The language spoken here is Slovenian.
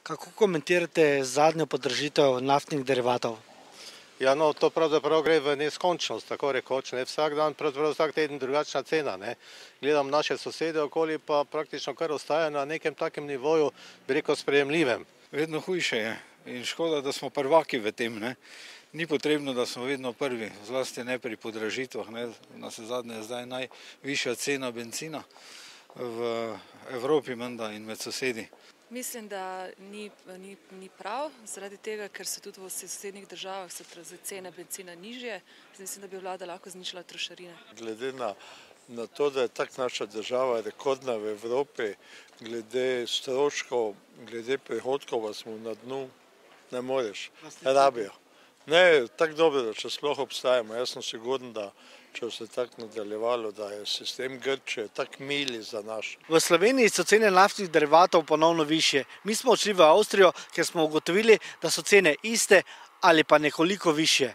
Kako komentirate zadnjo podražitev naftnih derivatov? Ja, no, to pravzaprav gre v neskončnost, tako rekoč, ne. Vsak dan, pravzaprav vsak teden drugačna cena, ne. Gledam naše sosede okoli, pa praktično kar ostaja na nekem takem nivoju, bi rekel, sprejemljivem. Vedno hujše je in škoda, da smo prvaki v tem, ne. Ni potrebno, da smo vedno prvi, zlasti ne pri podražitvah, ne. Navsezadnje je zdaj najvišja cena bencina v Evropi menda in med sosedi. Mislim, da ni prav, zaradi tega, ker so tudi v sosednjih državah cene bencina nižje. Mislim, da bi vlada lahko znižala trošarine. Glede na to, da je tako naša država rekordna v Evropi, glede stroškov, glede prihodkov, pa smo na dnu, ne moreš, rabijo. Ne, tako dobro, da če sploh obstajamo. Jaz sem siguren, da če se tako nadaljevalo, da je sistem Grčije tako mili za naš. V Sloveniji so cene naftnih derivatov ponovno višje. Mi smo odšli v Avstrijo, ker smo ugotovili, da so cene iste ali pa nekoliko višje.